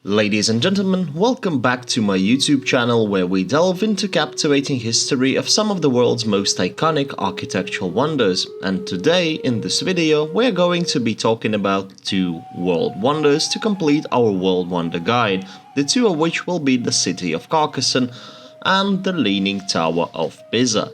Ladies and gentlemen, welcome back to my YouTube channel where we delve into captivating history of some of the world's most iconic architectural wonders. And today, in this video, we're going to be talking about two world wonders to complete our world wonder guide, the two of which will be the city of Carcassonne and the Leaning Tower of Pisa.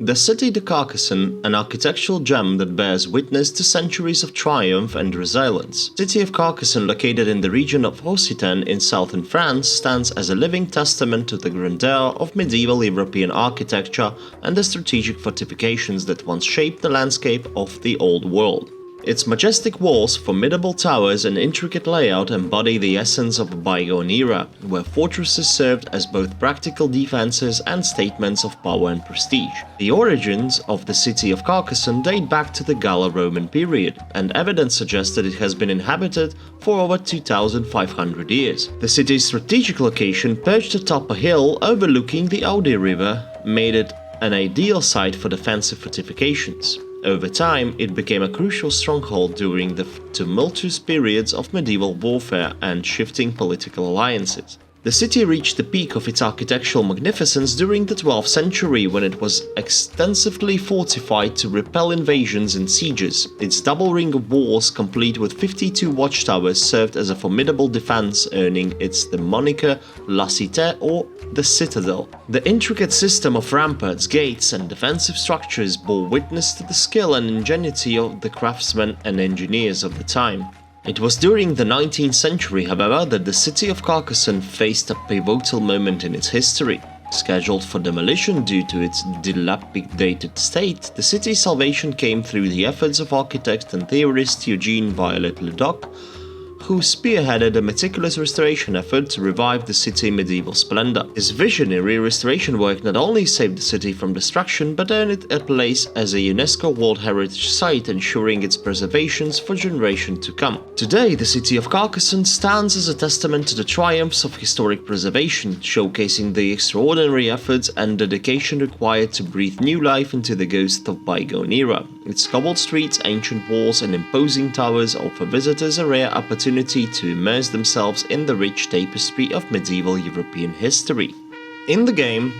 The city de Carcassonne, an architectural gem that bears witness to centuries of triumph and resilience. The city of Carcassonne, located in the region of Occitanie in southern France, stands as a living testament to the grandeur of medieval European architecture and the strategic fortifications that once shaped the landscape of the Old World. Its majestic walls, formidable towers and intricate layout embody the essence of a bygone era, where fortresses served as both practical defenses and statements of power and prestige. The origins of the city of Carcassonne date back to the Gallo-Roman period, and evidence suggests that it has been inhabited for over 2,500 years. The city's strategic location, perched atop a hill overlooking the Audi River, made it an ideal site for defensive fortifications. Over time, it became a crucial stronghold during the tumultuous periods of medieval warfare and shifting political alliances. The city reached the peak of its architectural magnificence during the 12th century, when it was extensively fortified to repel invasions and sieges. Its double ring of walls, complete with 52 watchtowers, served as a formidable defense, earning it the moniker La Cité, or the Citadel. The intricate system of ramparts, gates, and defensive structures bore witness to the skill and ingenuity of the craftsmen and engineers of the time. It was during the 19th century, however, that the city of Carcassonne faced a pivotal moment in its history. Scheduled for demolition due to its dilapidated state, the city's salvation came through the efforts of architect and theorist Eugene Viollet-le-Duc, who spearheaded a meticulous restoration effort to revive the city's medieval splendor. His visionary restoration work not only saved the city from destruction, but earned it a place as a UNESCO World Heritage Site, ensuring its preservation for generations to come. Today, the city of Carcassonne stands as a testament to the triumphs of historic preservation, showcasing the extraordinary efforts and dedication required to breathe new life into the ghost of bygone era. Its cobbled streets, ancient walls, and imposing towers offer visitors a rare opportunity to immerse themselves in the rich tapestry of medieval European history. In the game,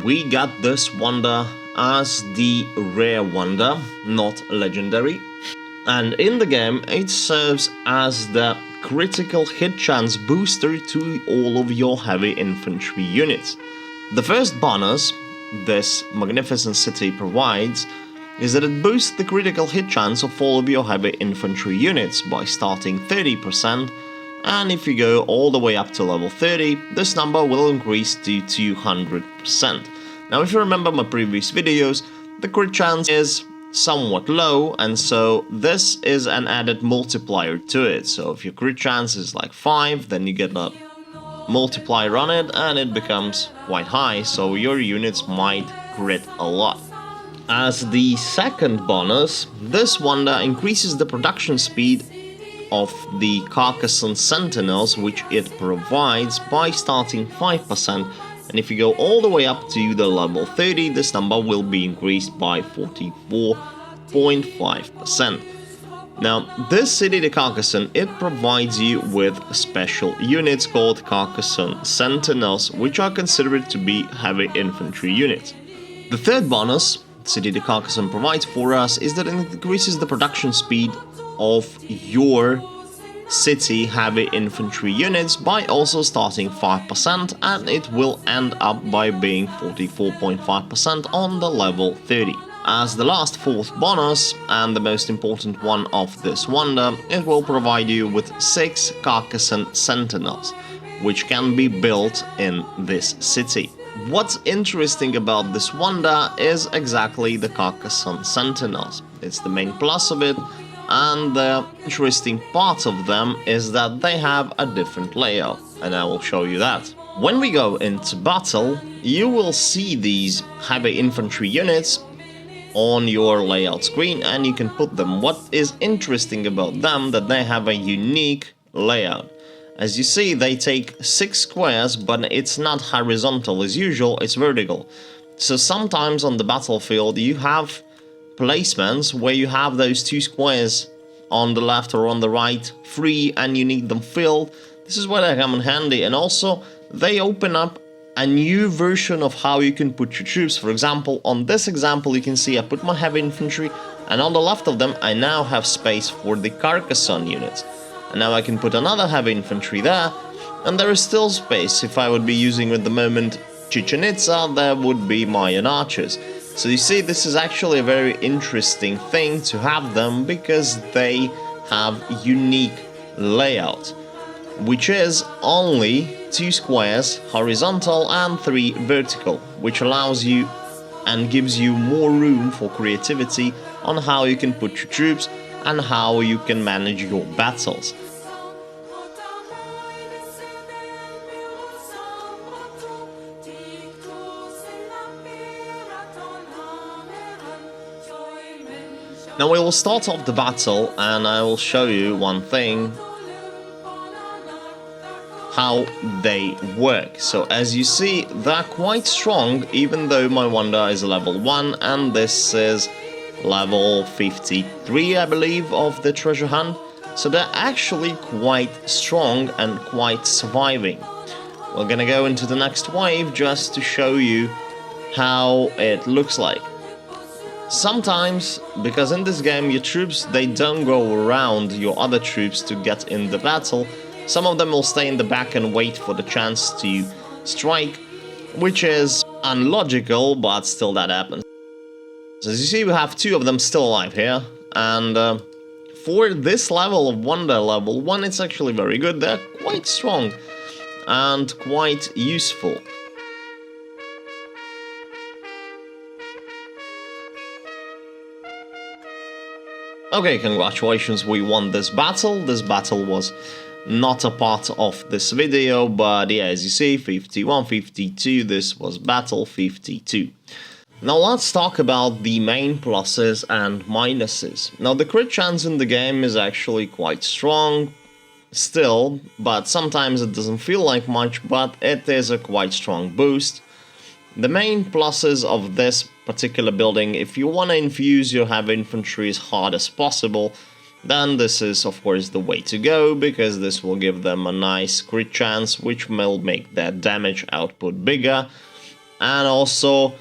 we got this wonder as the rare wonder, not legendary, and in the game it serves as the critical hit chance booster to all of your heavy infantry units. The first bonus this magnificent city provides is that it boosts the critical hit chance of all of your heavy infantry units by starting 30%, and if you go all the way up to level 30, this number will increase to 200%. Now, if you remember my previous videos, the crit chance is somewhat low, and so this is an added multiplier to it. So if your crit chance is like 5, then you get a multiplier on it, and it becomes quite high, so your units might crit a lot. As the second bonus, this wonder increases the production speed of the Carcassonne Sentinels, which it provides by starting 5%, and if you go all the way up to the level 30, this number will be increased by 44.5%. Now, this city de Carcassonne, it provides you with special units called Carcassonne Sentinels, which are considered to be heavy infantry units. The third bonus City de Carcassonne provides for us is that it increases the production speed of your city heavy infantry units by also starting 5%, and it will end up by being 44.5% on the level 30. As the last fourth bonus, and the most important one of this wonder, it will provide you with 6 Carcassonne Sentinels, which can be built in this city. What's interesting about this wonder is exactly the Carcassonne Sentinels. It's the main plus of it, and the interesting part of them is that they have a different layout, and I will show you that. When we go into battle, you will see these heavy infantry units on your layout screen, and you can put them. What is interesting about them, that they have a unique layout. As you see, they take 6 squares, but it's not horizontal as usual, it's vertical. So sometimes on the battlefield you have placements where you have those 2 squares on the left or on the right free and you need them filled. This is where they come in handy, and also they open up a new version of how you can put your troops. For example, on this example you can see I put my heavy infantry, and on the left of them I now have space for the Carcassonne units. And now I can put another heavy infantry there, and there is still space. If I would be using at the moment Chichen Itza, there would be Mayan archers. So you see, this is actually a very interesting thing to have them, because they have unique layout, which is only 2 squares horizontal and 3 vertical, which allows you and gives you more room for creativity on how you can put your troops and how you can manage your battles. Now we will start off the battle, and I will show you one thing, how they work. So as you see, they're quite strong, even though my wonder is level 1 and this is level 53, I believe, of the treasure hunt. So they're actually quite strong and quite surviving. We're gonna go into the next wave just to show you how it looks like. Sometimes, because in this game your troops, they don't go around your other troops to get in the battle, some of them will stay in the back and wait for the chance to strike, which is unlogical, but still that happens. So as you see, we have 2 of them still alive here, and for this level of wonder, level 1, it's actually very good. They're quite strong and quite useful. Okay, congratulations, we won this battle. This battle was not a part of this video, but yeah, as you see, 51, 52, this was battle 52. Now let's talk about the main pluses and minuses. Now the crit chance in the game is actually quite strong still, but sometimes it doesn't feel like much, but it is a quite strong boost. The main pluses of this particular building, if you want to infuse your heavy infantry as hard as possible, then this is of course the way to go, because this will give them a nice crit chance, which will make their damage output bigger, and also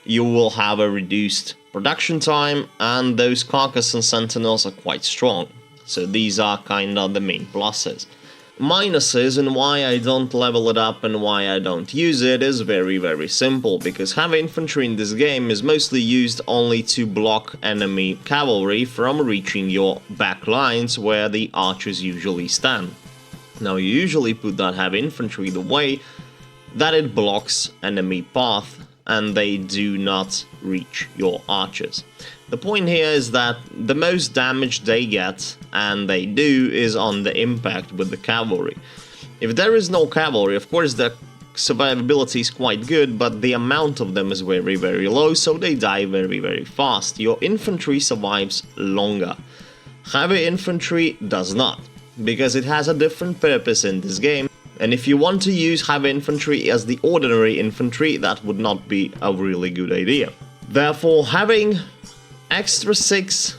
you will have a reduced production time, and those Carcassonne Sentinels are quite strong. So these are kind of the main pluses. Minuses, and why I don't level it up and why I don't use it, is very simple, because heavy infantry in this game is mostly used only to block enemy cavalry from reaching your back lines where the archers usually stand. Now you usually put that heavy infantry the way that it blocks enemy path and they do not reach your archers. The point here is that the most damage they get, and they do, is on the impact with the cavalry. If there is no cavalry, of course the survivability is quite good, but the amount of them is very low, so they die very fast. Your infantry survives longer. Heavy infantry does not, because it has a different purpose in this game. And if you want to use heavy infantry as the ordinary infantry, that would not be a really good idea. Therefore, having extra 6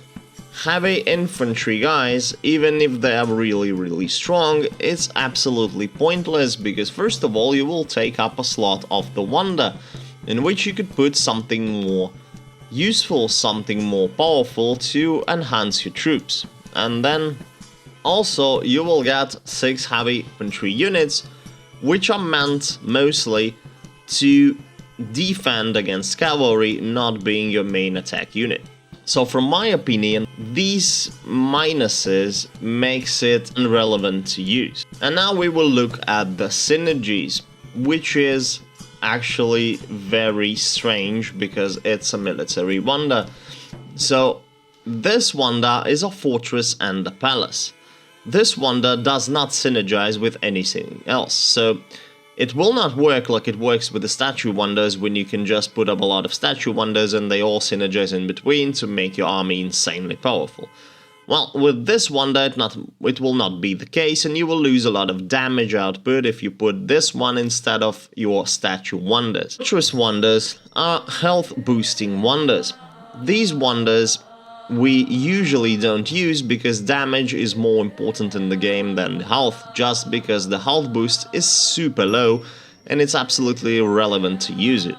heavy infantry guys, even if they are really strong, it's absolutely pointless, because first of all you will take up a slot of the wonder, in which you could put something more useful, something more powerful to enhance your troops. And then also you will get 6 heavy infantry units, which are meant mostly to defend against cavalry, not being your main attack unit. So from my opinion, these minuses makes it irrelevant to use. And now we will look at the synergies, which is actually very strange because it's a military wonder. So this wonder is a fortress and a palace. This wonder does not synergize with anything else, so it will not work like it works with the statue wonders, when you can just put up a lot of statue wonders and they all synergize in between to make your army insanely powerful. Well, with this wonder it will not be the case, and you will lose a lot of damage output if you put this one instead of your statue wonders. Fortress wonders are health boosting wonders. These wonders we usually don't use because damage is more important in the game than health, just because the health boost is super low and it's absolutely irrelevant to use it.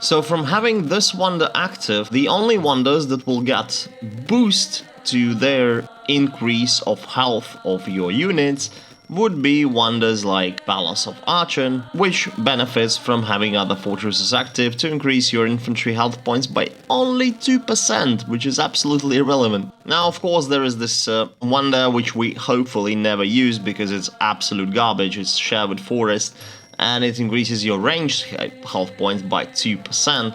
So from having this wonder active, the only wonders that will get boost to their increase of health of your units would be wonders like Palace of Archon, which benefits from having other fortresses active to increase your infantry health points by only 2%, which is absolutely irrelevant. Now, of course, there is this wonder which we hopefully never use because it's absolute garbage. It's Sherwood Forest, and it increases your ranged health points by 2%.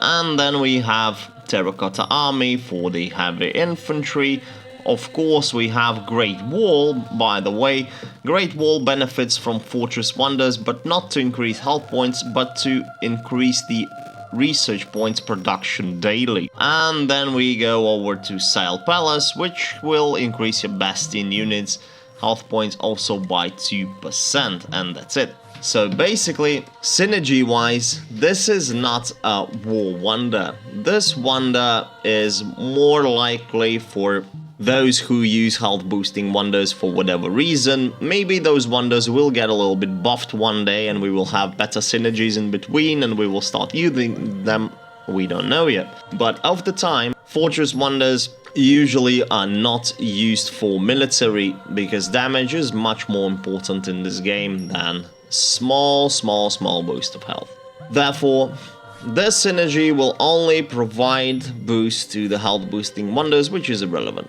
And then we have Terracotta Army for the heavy infantry. Of course, we have Great Wall. By the way, Great Wall benefits from Fortress Wonders, but not to increase health points, but to increase the research points production daily. And then we go over to Sail Palace, which will increase your Bastion units health points also by 2%, and that's it. So basically, synergy-wise, this is not a war wonder. This wonder is more likely for those who use health boosting wonders for whatever reason. Maybe those wonders will get a little bit buffed one day and we will have better synergies in between and we will start using them. We don't know yet. But of the time, Fortress Wonders usually are not used for military because damage is much more important in this game than small boost of health. Therefore, this synergy will only provide boost to the health boosting wonders, which is irrelevant.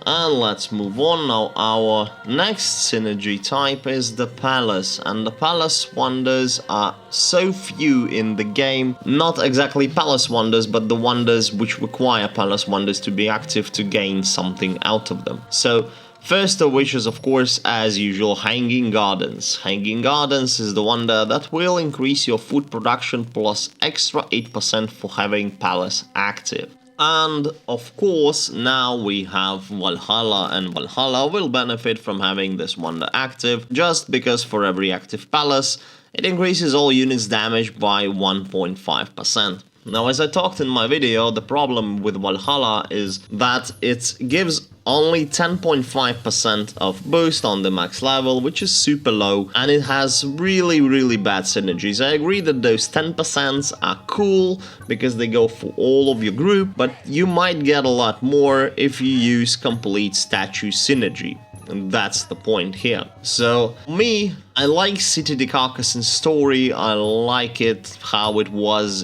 And let's move on now. Our next synergy type is the Palace, and the Palace wonders are so few in the game. Not exactly Palace wonders, but the wonders which require Palace wonders to be active to gain something out of them. So first of which is, of course, as usual, Hanging Gardens. Hanging Gardens is the wonder that will increase your food production plus extra 8% for having Palace active. And of course, now we have Valhalla, and Valhalla will benefit from having this wonder active, just because for every active palace, it increases all units' damage by 1.5%. Now, as I talked in my video, the problem with Valhalla is that it gives only 10.5% of boost on the max level, which is super low, and it has really bad synergies. I agree that those 10% are cool because they go for all of your group, but you might get a lot more if you use complete statue synergy. And that's the point here. So, me, I like City de Carcassonne's story, I like it how it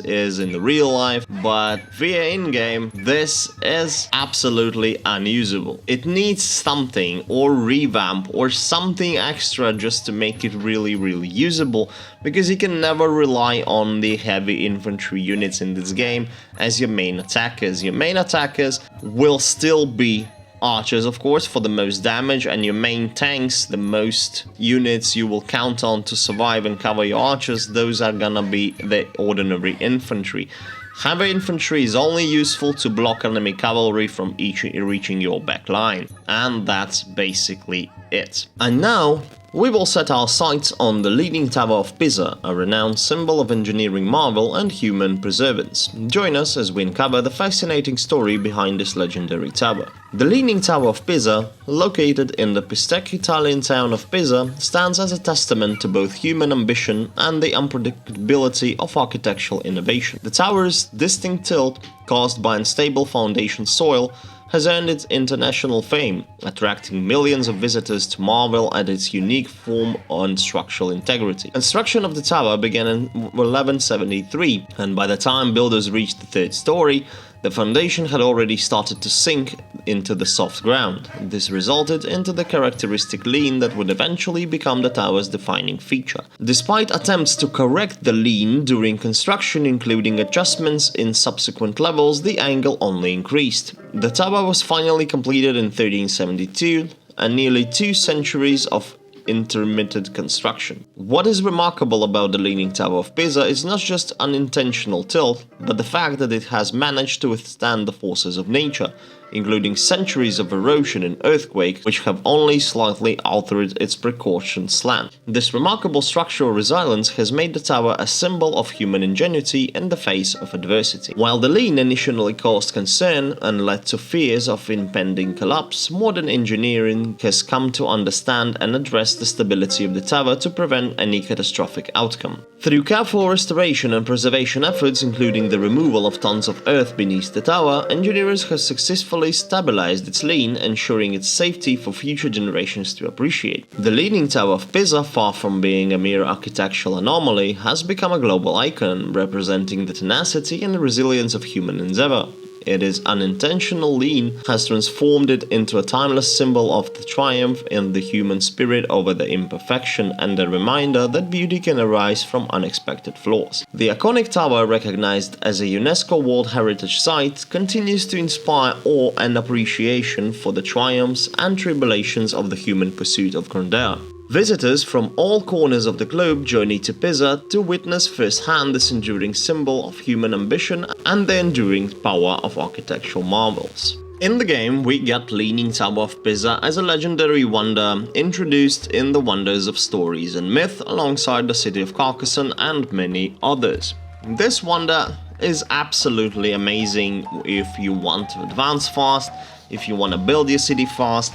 is in the real life, but via in-game, this is absolutely unusable. It needs something, or revamp, or something extra just to make it really usable, because you can never rely on the heavy infantry units in this game as your main attackers. Your main attackers will still be archers, of course, for the most damage, and your main tanks, the most units you will count on to survive and cover your archers, those are gonna be the ordinary infantry. Heavy infantry is only useful to block enemy cavalry from reaching your back line, and that's basically it. And now, we will set our sights on the Leaning Tower of Pisa, a renowned symbol of engineering marvel and human perseverance. Join us as we uncover the fascinating story behind this legendary tower. The Leaning Tower of Pisa, located in the Pistech Italian town of Pisa, stands as a testament to both human ambition and the unpredictability of architectural innovation. The tower's distinct tilt, caused by unstable foundation soil, has earned it international fame, attracting millions of visitors to marvel at its unique form and structural integrity. Construction of the tower began in 1173, and by the time builders reached the third story, the foundation had already started to sink into the soft ground. This resulted into the characteristic lean that would eventually become the tower's defining feature. Despite attempts to correct the lean during construction, including adjustments in subsequent levels, the angle only increased. The tower was finally completed in 1372, and nearly 2 centuries of intermittent construction. What is remarkable about the Leaning Tower of Pisa is not just unintentional tilt, but the fact that it has managed to withstand the forces of nature. including centuries of erosion and earthquake, which have only slightly altered its precaution slant. This remarkable structural resilience has made the tower a symbol of human ingenuity in the face of adversity. While the lean initially caused concern and led to fears of impending collapse, modern engineering has come to understand and address the stability of the tower to prevent any catastrophic outcome. Through careful restoration and preservation efforts, including the removal of tons of earth beneath the tower, engineers have successfully stabilized its lean, ensuring its safety for future generations to appreciate. The Leaning Tower of Pisa, far from being a mere architectural anomaly, has become a global icon, representing the tenacity and resilience of human endeavor. Its unintentional lean has transformed it into a timeless symbol of the triumph in the human spirit over the imperfection and a reminder that beauty can arise from unexpected flaws. The iconic tower, recognized as a UNESCO World Heritage Site, continues to inspire awe and appreciation for the triumphs and tribulations of the human pursuit of grandeur. Visitors from all corners of the globe journey to Pisa to witness firsthand this enduring symbol of human ambition and the enduring power of architectural marvels. In the game, we get Leaning Tower of Pisa as a legendary wonder introduced in the Wonders of Stories and Myth alongside the city of Carcassonne and many others. This wonder is absolutely amazing if you want to advance fast, if you want to build your city fast.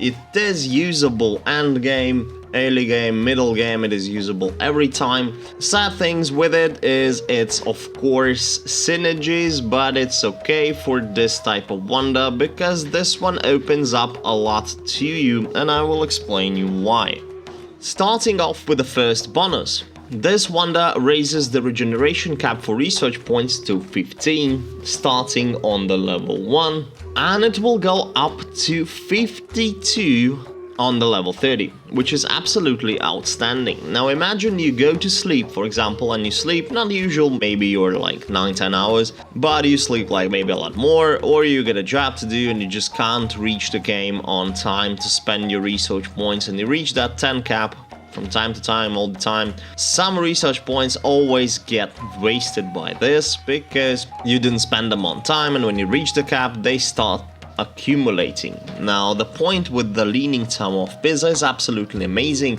It is usable end game, early game, middle game, it is usable every time. Sad things with it is it's of course Synergies, but it's okay for this type of wonder because this one opens up a lot to you, and I will explain you why. Starting off with the first bonus. This wonder raises the regeneration cap for research points to 15, starting on the level 1, and it will go up to 52 on the level 30, which is absolutely outstanding. Now imagine you go to sleep, for example, and you sleep not usual, maybe you're like 9-10 hours, but you sleep like maybe a lot more, or you get a job to do and you just can't reach the game on time to spend your research points, and you reach that 10 cap from time to time, all the time. Some research points always get wasted by this because you didn't spend them on time, and when you reach the cap, they start accumulating. Now, the point with the Leaning Tower of Pisa is absolutely amazing.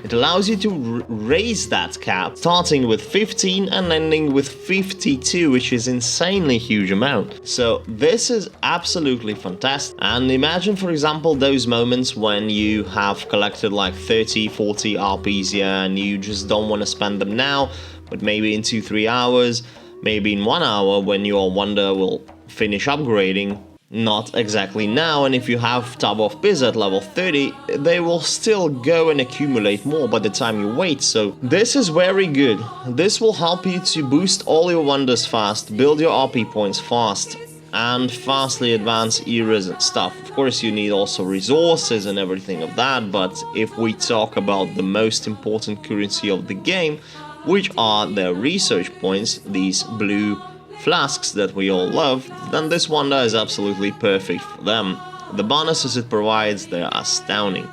It allows you to raise that cap, starting with 15 and ending with 52, which is insanely huge amount. So this is absolutely fantastic. And imagine, for example, those moments when you have collected like 30, 40 RPs here and you just don't want to spend them now, but maybe in 2-3 hours, maybe in 1 hour when your wonder will finish upgrading. Not exactly now, and if you have Tower of Pisa at level 30, they will still go and accumulate more by the time you wait, so this is very good. This will help you to boost all your wonders fast, build your RP points fast, and fastly advance eras and stuff. Of course, you need also resources and everything of that, but if we talk about the most important currency of the game, which are the research points, these blue flasks that we all love, then this wonder is absolutely perfect for them. The bonuses it provides, they're astounding.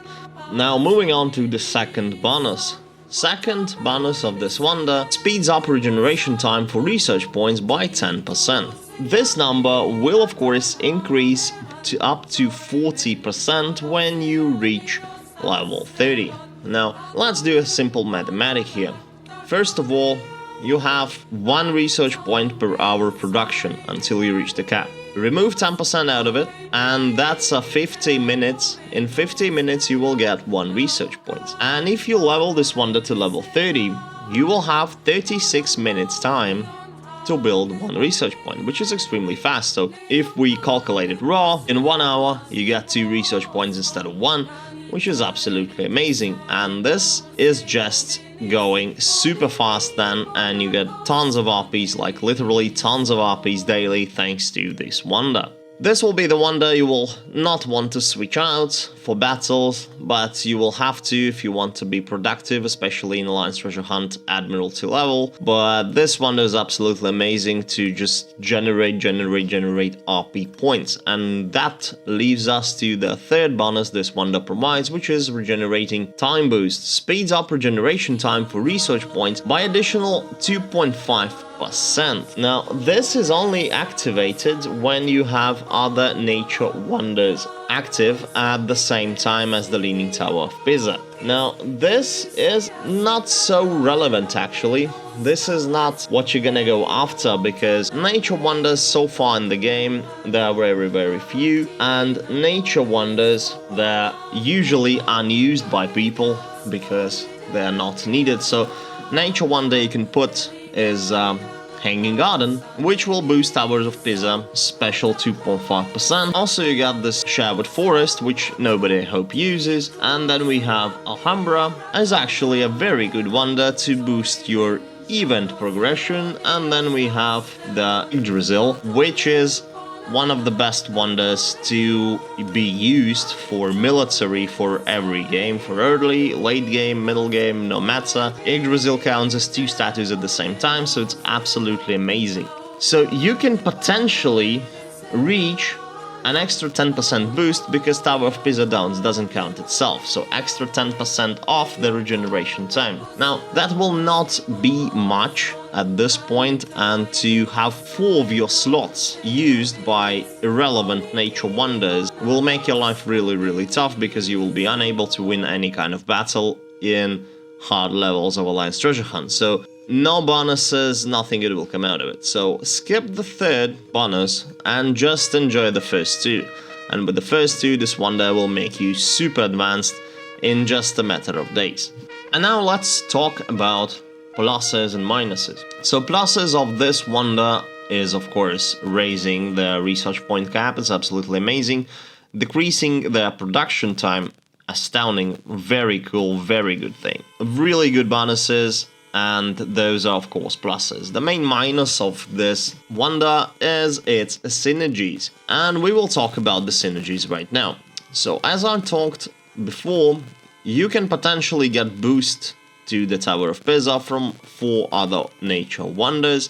Now moving on to the second bonus. Second bonus of this wonder speeds up regeneration time for research points by 10%. This number will of course increase to up to 40% when you reach level 30. Now let's do a simple mathematic here. First of all, you have 1 research point per hour production until you reach the cap. Remove 10% out of it, and that's 50 minutes. In 50 minutes you will get 1 research point. And if you level this wonder to level 30, you will have 36 minutes time to build 1 research point, which is extremely fast. So if we calculate it raw, in 1 hour you get 2 research points instead of 1, which is absolutely amazing. And this is just going super fast then, and you get tons of RPs, like literally tons of RPs daily thanks to this wonder. This will be the wonder you will not want to switch out for battles, but you will have to if you want to be productive, especially in Alliance Treasure Hunt Admiralty level. But this wonder is absolutely amazing to just generate RP points. And that leaves us to the third bonus this wonder provides, which is regenerating time boost. Speeds up regeneration time for research points by additional 2.5 25%. Now, this is only activated when you have other nature wonders active at the same time as the Leaning Tower of Pisa. Now, this is not so relevant actually. This is not what you're gonna go after, because nature wonders so far in the game, there are very few, and nature wonders, they're usually unused by people because they're not needed. So nature wonder you can put is Hanging Garden, which will boost Towers of Pisa special 2.5%. Also you got this Sherwood Forest, which nobody I hope uses, and then we have Alhambra as actually a very good wonder to boost your event progression, and then we have the Yggdrasil, which is one of the best wonders to be used for military for every game, for early, late game, middle game, no matter. Yggdrasil counts as 2 statues at the same time, so it's absolutely amazing. So you can potentially reach an extra 10% boost because Tower of Pisa Downs doesn't count itself, so extra 10% off the regeneration time. Now, that will not be much at this point, and to have 4 of your slots used by irrelevant nature wonders will make your life really tough, because you will be unable to win any kind of battle in hard levels of Alliance Treasure Hunt. So no bonuses, nothing good will come out of it. So skip the 3rd bonus and just enjoy the first 2. And with the first 2, this wonder will make you super advanced in just a matter of days. And now let's talk about pluses and minuses. So pluses of this wonder is, of course, raising the research point cap. It's absolutely amazing. Decreasing the production time, astounding, very cool, very good thing. Really good bonuses, and those are of course pluses. The main minus of this wonder is its synergies, and we will talk about the synergies right now. So as I talked before, you can potentially get boost to the Tower of Pisa from 4 other nature wonders,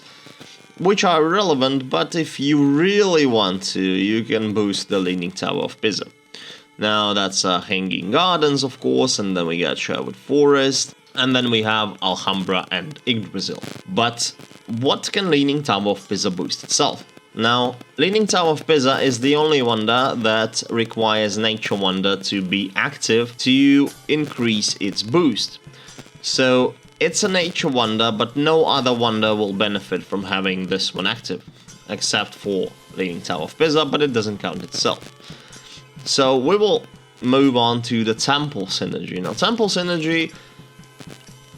which are irrelevant, but if you really want to, you can boost the Leaning Tower of Pisa. Now that's Hanging Gardens, of course, and then we got Sherwood Forest, and then we have Alhambra and Yggdrasil. But what can Leaning Tower of Pisa boost itself? Now, Leaning Tower of Pisa is the only wonder that requires nature wonder to be active to increase its boost. So it's a nature wonder, but no other wonder will benefit from having this one active, except for Leaning Tower of Pisa, but it doesn't count itself. So we will move on to the Temple Synergy. Now, Temple Synergy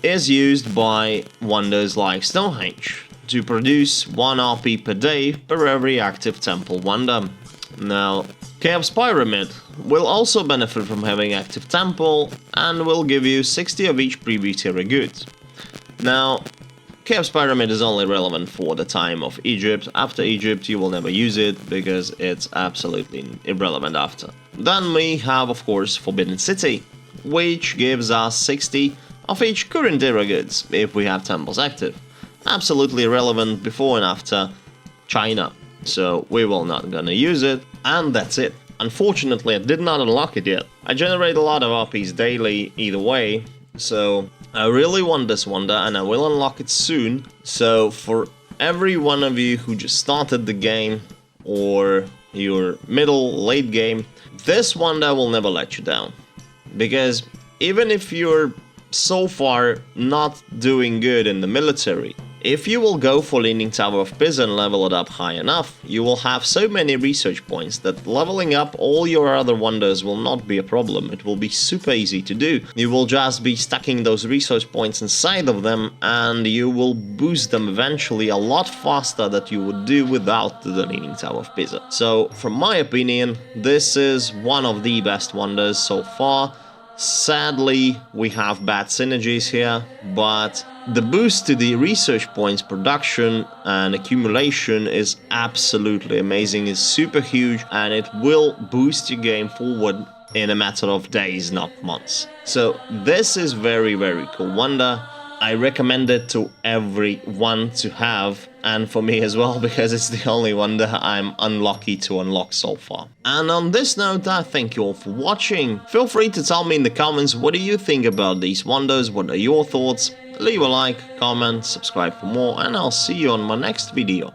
is used by wonders like Stonehenge to produce 1 RP per day per every active temple wonder. Now, Chaos Pyramid will also benefit from having active temple and will give you 60 of each previous era goods. Now, Chaos Pyramid is only relevant for the time of Egypt. After Egypt, you will never use it because it's absolutely irrelevant after. Then we have, of course, Forbidden City, which gives us 60 of each current era goods if we have temples active. Absolutely irrelevant before and after China, so we will not gonna use it, and that's it. Unfortunately, I did not unlock it yet. I generate a lot of RPs daily either way, so I really want this wonder and I will unlock it soon. So for every one of you who just started the game or your middle, late game, this wonder will never let you down. Because even if you're so far not doing good in the military, if you will go for Leaning Tower of Pisa and level it up high enough, you will have so many research points that leveling up all your other wonders will not be a problem. It will be super easy to do. You will just be stacking those research points inside of them and you will boost them eventually a lot faster than you would do without the Leaning Tower of Pisa. So, from my opinion, this is one of the best wonders so far. Sadly, we have bad synergies here, but the boost to the research points production and accumulation is absolutely amazing. It's super huge and it will boost your game forward in a matter of days, not months. So this is very cool wonder. I recommend it to everyone to have, and for me as well, because it's the only wonder I'm unlucky to unlock so far. And on this note, I thank you all for watching. Feel free to tell me in the comments what do you think about these wonders, what are your thoughts, Leave a like, comment, subscribe for more, and I'll see you on my next video.